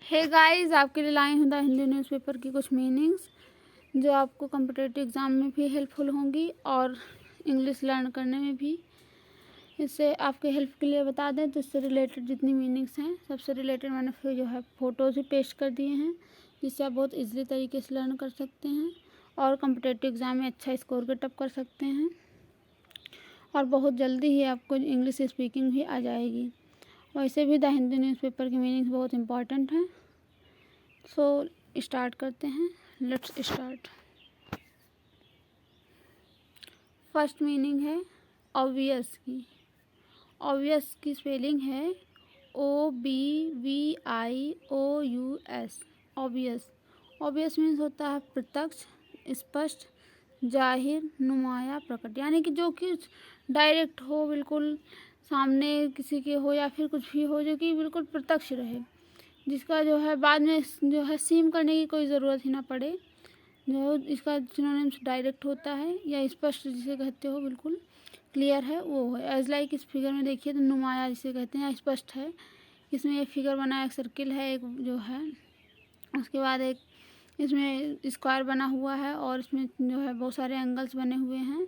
Hey guys, आपके लिए लाई हूँ द हिंदी न्यूज़पेपर की कुछ मीनिंग्स जो आपको कॉम्पिटिटिव एग्ज़ाम में भी हेल्पफुल होंगी और इंग्लिश लर्न करने में भी। इससे आपके हेल्प के लिए बता दें तो इससे रिलेटेड जितनी मीनिंग्स हैं सबसे रिलेटेड मैंने फिर जो है फ़ोटोज़ भी पेस्ट कर दिए हैं, जिससे आप बहुत ईजिली तरीके से लर्न कर सकते हैं और कॉम्पिटिटिव एग्ज़ाम में अच्छा स्कोर गेट अप कर सकते हैं। और बहुत जल्दी ही आपको इंग्लिश स्पीकिंग भी आ जाएगी। वैसे भी द हिंदी न्यूज़पेपर की मीनिंग्स बहुत इंपॉर्टेंट हैं। सो स्टार्ट करते हैं, लेट्स स्टार्ट। फर्स्ट मीनिंग है ऑब्वियस की। ऑब्वियस की स्पेलिंग है OBVIOUS। ऑब्वियस। ऑब्वियस मीन्स होता है प्रत्यक्ष, स्पष्ट, जाहिर, नुमाया, प्रकट। यानी कि जो कि डायरेक्ट हो, बिल्कुल सामने किसी के हो या फिर कुछ भी हो जो कि बिल्कुल प्रत्यक्ष रहे, जिसका जो है बाद में जो है सीम करने की कोई ज़रूरत ही ना पड़े। जो इसका सिनोनिम्स डायरेक्ट होता है या स्पष्ट जिसे कहते हो, बिल्कुल क्लियर है वो है। एज लाइक इस फिगर में देखिए तो नुमाया जिसे कहते हैं, स्पष्ट है। इसमें एक फिगर बना, एक सर्किल है, एक जो है उसके बाद एक इसमें स्क्वायर बना हुआ है और इसमें जो है बहुत सारे एंगल्स बने हुए हैं।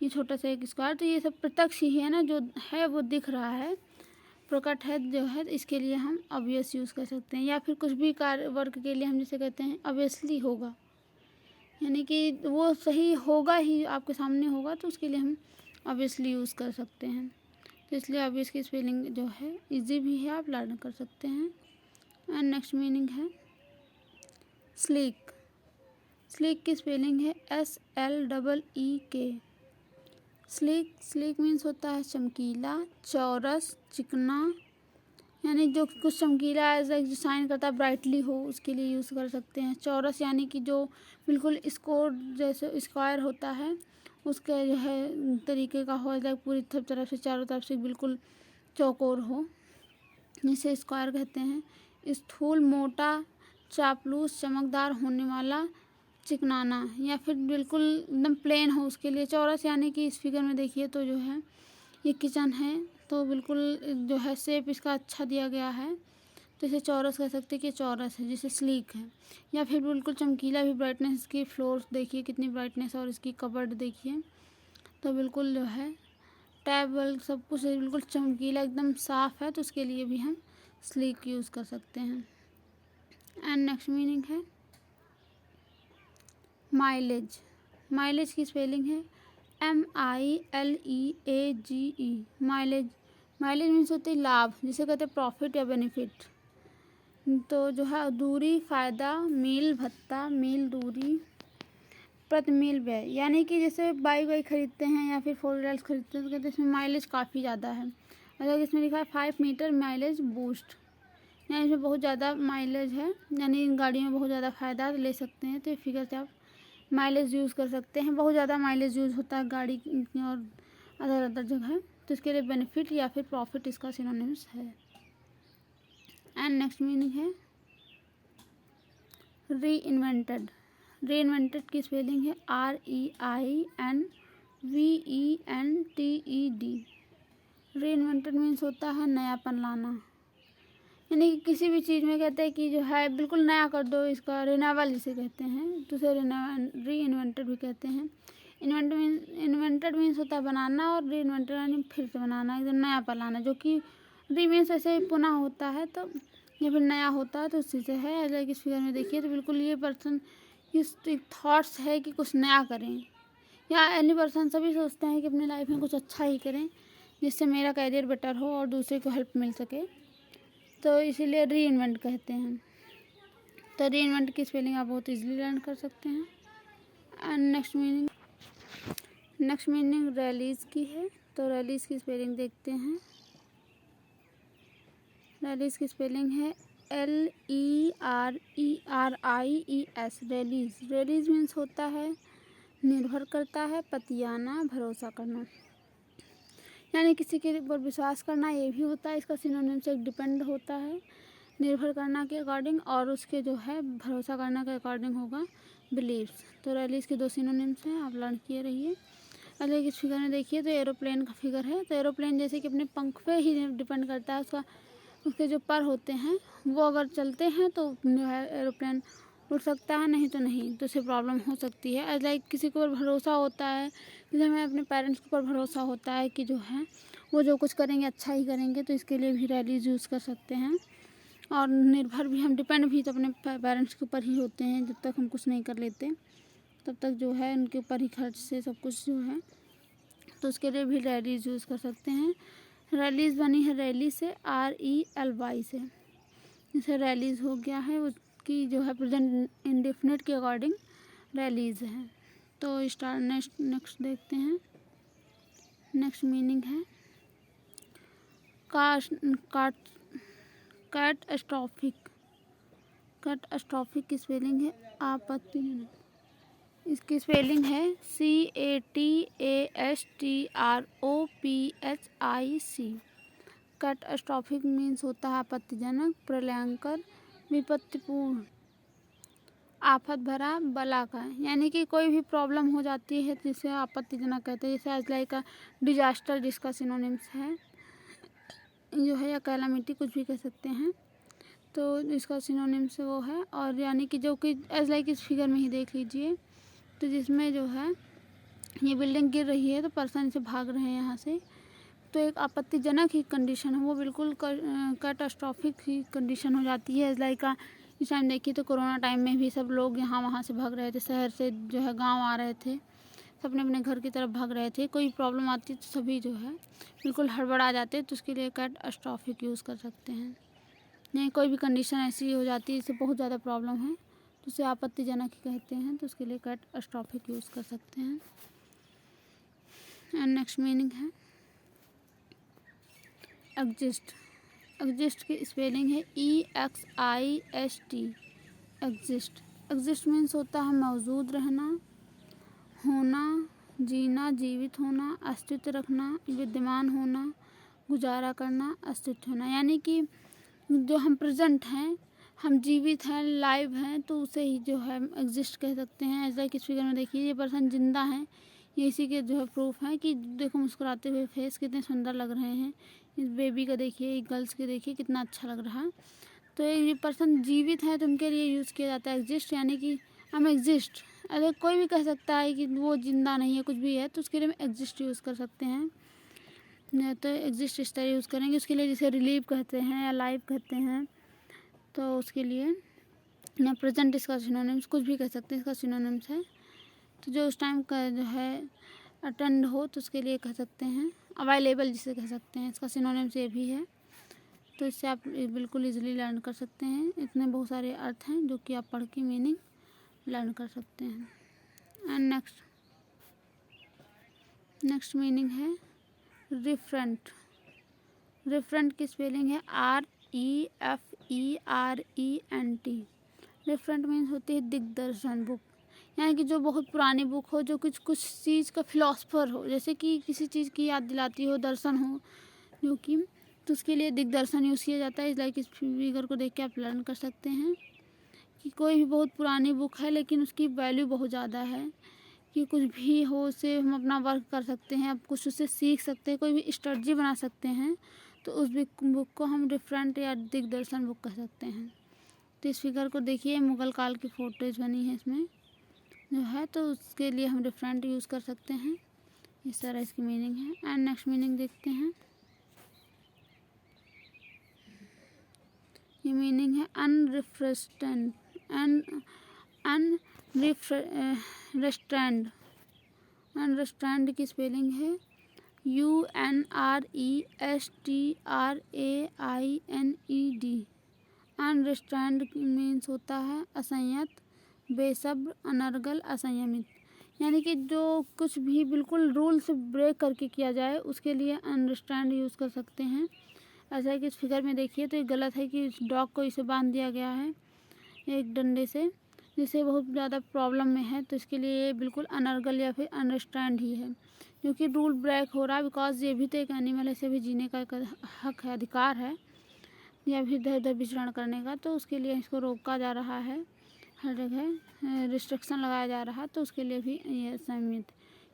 ये छोटा सा एक स्क्वायर, तो ये सब प्रत्यक्ष ही है ना, जो है वो दिख रहा है, प्रकट है जो है। इसके लिए हम ऑब्वियस यूज़ कर सकते हैं। या फिर कुछ भी कार्य वर्क के लिए हम जैसे कहते हैं ऑब्वियसली होगा, यानी कि वो सही होगा ही, आपके सामने होगा, तो उसके लिए हम ऑब्वियसली यूज़ कर सकते हैं। तो इसलिए ऑब्वियस की स्पेलिंग जो है इजी भी है, आप लर्न कर सकते हैं। एंड नेक्स्ट मीनिंग है स्लीक। स्लीक की स्पेलिंग है SLEEK। स्लीक। स्लीक मीन्स होता है चमकीला, चौरस, चिकना, यानी जो कुछ चमकीला ऐसा शाइन करता है, ब्राइटली हो, उसके लिए यूज़ कर सकते हैं। चौरस यानी कि जो बिल्कुल स्कोर जैसे स्क्वायर होता है उसके जो है तरीके का हो जाए, पूरी तरफ से चारों तरफ से बिल्कुल चौकोर हो, जिसे स्क्वायर कहते हैं। स्थूल, मोटा, चापलूस, चमकदार होने वाला, चिकनाना, या फिर बिल्कुल एकदम प्लेन हो, उसके लिए चौरस। यानी कि इस फिगर में देखिए तो जो है ये किचन है, तो बिल्कुल जो है शेप इसका अच्छा दिया गया है, तो इसे चौरस कह सकते हैं कि चौरस है, जिसे स्लीक है। या फिर बिल्कुल चमकीला भी, ब्राइटनेस इसकी फ्लोर देखिए कितनी ब्राइटनेस, और इसकी कबर्ड देखिए तो बिल्कुल जो है टेबल सब कुछ बिल्कुल चमकीला एकदम साफ़ है, तो उसके लिए भी हम स्लीक यूज़ कर सकते हैं। एंड नेक्स्ट मीनिंग है माइलेज। माइलेज की स्पेलिंग है MILEAGE। माइलेज। माइलेज मीन्स होती है लाभ, जिसे कहते हैं प्रॉफिट या बेनिफिट। तो जो है दूरी, फ़ायदा, मील भत्ता, मील दूरी, प्रति मील व्यय। यानी कि जैसे बाइक वाइक खरीदते हैं या फिर 4 व्हीलर्स खरीदते हैं तो कहते हैं इसमें माइलेज काफ़ी ज़्यादा है। मतलब इसमें लिखा है 5 मीटर माइलेज बूस्ट, यानी इसमें बहुत ज़्यादा माइलेज है, यानी इन गाड़ियों में बहुत ज़्यादा फ़ायदा ले सकते हैं। तो ये फिगर से आप माइलेज यूज़ कर सकते हैं। बहुत ज़्यादा माइलेज यूज़ होता है गाड़ी और अदर जगह, तो इसके लिए बेनिफिट या फिर प्रॉफिट इसका सिनोनिम्स है। एंड नेक्स्ट मीनिंग है री इन्वेंटेड। री इन्वेंटेड की स्पेलिंग है REINVENTED। री इन्वेंटेड मीन्स होता है नयापन लाना, यानी कि किसी भी चीज़ में कहते हैं कि जो है बिल्कुल नया कर दो, इसका रिन्यूअल जिसे कहते हैं, तो उसे री इन्वेंटेड भी कहते हैं। इन्वेंटेड मीन्स होता है बनाना, और री इन्वेंटेड यानी फिर से बनाना, एकदम नया पर लाना। जो कि री मीन्स ऐसे ही पुनः होता है, तो या फिर नया होता है, तो उसी से है। लाइक इस फिगर में देखिए तो बिल्कुल ये पर्सन इस थॉट्स है कि कुछ नया करें, या एनी पर्सन सभी सोचते हैं कि अपनी लाइफ में कुछ अच्छा ही करें जिससे मेरा कैरियर बेटर हो और दूसरे को हेल्प मिल सके, तो इसीलिए री इन्वेंट कहते हैं। तो री इन्वेंट की स्पेलिंग आप बहुत इजीली लर्न कर सकते हैं। एंड नेक्स्ट मीनिंग रिलीज़ की है। तो रिलीज़ की स्पेलिंग देखते हैं। रिलीज़ की स्पेलिंग है LERERIES। रिलीज़। रिलीज़ मीन्स होता है निर्भर करता है, पतियाना, भरोसा करना, यानी किसी के ऊपर विश्वास करना। ये भी होता है, इसका सिनोनिम से डिपेंड होता है, निर्भर करना के अकॉर्डिंग, और उसके जो है भरोसा करना के अकॉर्डिंग होगा बिलीव्स। तो रिलीज़ के 2 सिनोनिम्स हैं, आप लर्न किए रहिए। अगर इस फिगर में देखिए तो एरोप्लेन का फिगर है, तो एरोप्लेन जैसे कि अपने पंख पे ही डिपेंड करता है, उसके जो पर होते हैं वो अगर चलते हैं तो जो है एरोप्लेन उड़ सकता है, नहीं तो नहीं, तो उससे प्रॉब्लम हो सकती है। एज लाइक किसी को भरोसा होता है, जैसे हमें अपने पेरेंट्स के ऊपर भरोसा होता है कि जो है वो जो कुछ करेंगे अच्छा ही करेंगे, तो इसके लिए भी रैलीज यूज़ कर सकते हैं। और निर्भर भी, हम डिपेंड भी तो अपने पेरेंट्स के ऊपर ही होते हैं, जब तक हम कुछ नहीं कर लेते तब तक जो है उनके ऊपर ही खर्च से सब कुछ जो है, तो उसके लिए भी रैलीज यूज़ कर सकते हैं। रैलीज बनी है रैली से, RELY से, जैसे रैलीज हो गया है, उसकी जो है प्रेजेंट इंडेफिनिट के अकॉर्डिंग रैलीज है। तो नेक्स्ट देखते हैं। नेक्स्ट मीनिंग है कैटस्ट्रॉफिक। कैटस्ट्रॉफिक की स्पेलिंग है आपत्तिजनक। इसकी स्पेलिंग है CATASTROPHIC। कैटस्ट्रॉफिक मीन्स होता है आपत्तिजनक, प्रलयंकर, विपत्तिपूर्ण, आफत भरा, बला का, यानी कि कोई भी प्रॉब्लम हो जाती है जिसे आपत्तिजनक कहते हैं। जैसे एज लाइक डिजास्टर, जिसका सिनोनिम्स है जो है, या कैलामिटी, कुछ भी कह सकते हैं, तो इसका सिनोनिम्स वो है। और यानी कि जो कि एज लाइक इस फिगर में ही देख लीजिए, तो जिसमें जो है ये बिल्डिंग गिर रही है तो पर्सन से भाग रहे हैं यहाँ से, तो एक आपत्तिजनक ही कंडीशन है, वो बिल्कुल कैटास्ट्रॉफिक ही कंडीशन हो जाती है। एज लाइक इस टाइम देखिए तो कोरोना टाइम में भी सब लोग यहाँ वहाँ से भाग रहे थे, शहर से जो है गांव आ रहे थे, सब अपने अपने घर की तरफ भाग रहे थे। कोई प्रॉब्लम आती तो सभी जो है बिल्कुल हड़बड़ा जाते, तो उसके लिए कैटास्ट्रॉफिक यूज़ कर सकते हैं। नहीं, कोई भी कंडीशन ऐसी हो जाती है जिससे बहुत ज़्यादा प्रॉब्लम है तो उसे आपत्तिजनक ही कहते हैं, तो उसके लिए कैटास्ट्रॉफिक यूज़ कर सकते हैं। एंड नेक्स्ट मीनिंग है एग्जिस्ट। एग्जिस्ट की स्पेलिंग है EXIST। एग्जिस्ट, एग्जिस्ट मीन्स होता है मौजूद रहना, होना, जीना, जीवित होना, अस्तित्व रखना, विद्यमान होना, गुजारा करना, अस्तित्व होना, यानी कि जो हम प्रेजेंट हैं, हम जीवित हैं, लाइव हैं, तो उसे ही जो है एग्जिस्ट कह सकते हैं। ऐसा किस फिगर में देखिए, ये पर्सन जिंदा है, ये इसी के जो है प्रूफ है कि देखो मुस्कुराते हुए फेस कितने सुंदर लग रहे हैं। इस बेबी का देखिए, एक गर्ल्स के देखिए कितना अच्छा लग रहा है। तो ये पर्सन जीवित है तो उनके लिए यूज़ किया जाता है एग्जिस्ट, यानी कि हम एग्जिस्ट। अगर कोई भी कह सकता है कि वो जिंदा नहीं है, कुछ भी है, तो उसके लिए हम एग्जिस्ट यूज़ कर सकते हैं। तो एग्जिस्ट इस तरह यूज़ करेंगे। उसके लिए जिसे रिलीव कहते हैं या लाइव कहते हैं, तो उसके लिए या प्रेजेंट, इसका सिनोनिम्स कुछ भी कह सकते हैं, इसका सिनोनिम्स है। तो जो उस टाइम का जो है अटेंड हो तो उसके लिए कह सकते हैं अवेलेबल, जिसे कह सकते हैं, इसका सिनोनिम्स ये भी है। तो इससे आप बिल्कुल इजीली लर्न कर सकते हैं। इतने बहुत सारे अर्थ हैं जो कि आप पढ़ के मीनिंग लर्न कर सकते हैं। एंड नेक्स्ट मीनिंग है रिफरेंट। रिफरेंट की स्पेलिंग है REFERENT। रिफरेंट मीन्स होती है दिग्दर्शन बुक, यानी कि जो बहुत पुरानी बुक हो, जो कुछ चीज़ का फिलोसफर हो, जैसे कि किसी चीज़ की याद दिलाती हो, दर्शन हो जो कि, तो उसके लिए दिग्दर्शन यूज़ किया जाता है। इस लाइक इस फिगर को देख के आप लर्न कर सकते हैं कि कोई भी बहुत पुरानी बुक है लेकिन उसकी वैल्यू बहुत ज़्यादा है, कि कुछ भी हो उससे हम अपना वर्क कर सकते हैं, अब कुछ उससे सीख सकते हैं, कोई भी स्ट्रेटजी बना सकते हैं, तो उस बुक को हम रिफरेंट या दिग्दर्शन बुक कह सकते हैं। तो इस फिगर को देखिए, मुग़ल काल की फोटोज बनी है इसमें जो है, तो उसके लिए हम रिफरेंट यूज़ कर सकते हैं। इस तरह इसकी मीनिंग है। एंड नेक्स्ट मीनिंग देखते हैं। ये मीनिंग है अनरिफ्रेस्टेंड। अनरिस्ट्रेंड की स्पेलिंग है UNRESTRAINED। अनरिस्ट्रेंड मीन्स होता है असंयत, बेसब्र, अनर्गल, असंयमित, यानी कि जो कुछ भी बिल्कुल रूल से ब्रेक करके किया जाए उसके लिए अनरिस्ट्रेंड यूज़ कर सकते हैं। ऐसा है कि इस फिगर में देखिए तो ये गलत है कि इस डॉग को इसे बांध दिया गया है एक डंडे से, जिससे बहुत ज़्यादा प्रॉब्लम में है, तो इसके लिए ये बिल्कुल अनर्गल या फिर अनरिस्ट्रेंड ही है, क्योंकि रूल ब्रेक हो रहा है। बिकॉज ये भी तो एक एनिमल है, इसे भी जीने का एक हक है, अधिकार है, या फिर इधर उधर विचरण करने का, तो उसके लिए इसको रोका जा रहा है, हर जगह रिस्ट्रिक्शन लगाया जा रहा है, तो उसके लिए भी ये असहमित,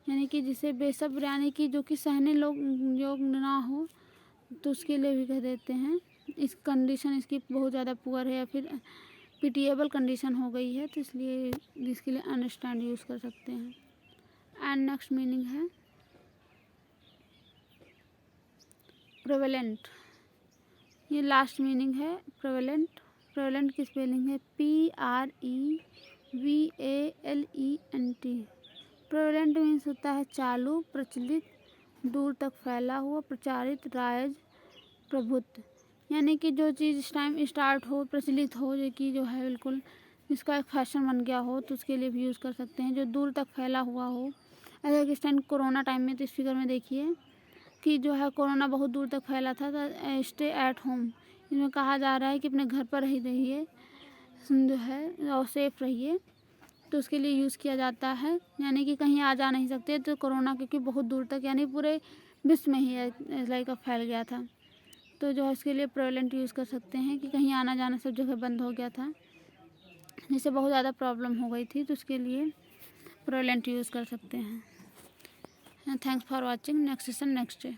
यानी कि जिसे बेसब्र, यानी कि जो कि सहने लोग योग ना हो, तो उसके लिए भी कह देते हैं इस कंडीशन इसकी बहुत ज़्यादा पुअर है या फिर पिटिएबल कंडीशन हो गई है, तो इसलिए इसके लिए अंडरस्टैंड यूज़ कर सकते हैं। एंड नेक्स्ट मीनिंग है प्रेवेलेंट। ये लास्ट मीनिंग है प्रेवेलेंट। प्रेवेलेंट की स्पेलिंग है PREVALENT। प्रेवेलेंट मीन्स होता है चालू, प्रचलित, दूर तक फैला हुआ, प्रचारित, राइज, प्रभुत्व। यानी कि जो चीज़ इस टाइम स्टार्ट हो, प्रचलित हो, जो कि जो है बिल्कुल जिसका एक फैशन बन गया हो, तो उसके लिए भी यूज़ कर सकते हैं। जो दूर तक फैला हुआ हो, ऐसा कि इस टाइम कोरोना टाइम में, तो इस फिगर में देखिए कि जो है कोरोना बहुत दूर तक फैला था, तो स्टे एट होम इसमें कहा जा रहा है कि अपने घर पर ही रहिए जो है और सेफ रहिए, तो उसके लिए यूज़ किया जाता है। यानी कि कहीं आ जा नहीं सकते, तो कोरोना क्योंकि बहुत दूर तक यानी पूरे विश्व में ही लाइक फैल गया था, तो जो है इसके लिए प्रेवेलेंट यूज़ कर सकते हैं कि कहीं आना जाना सब जगह बंद हो गया था, जिससे बहुत ज़्यादा प्रॉब्लम हो गई थी, तो उसके लिए प्रेवेलेंट यूज़ कर सकते हैं। Thanks for watching. Next session next day.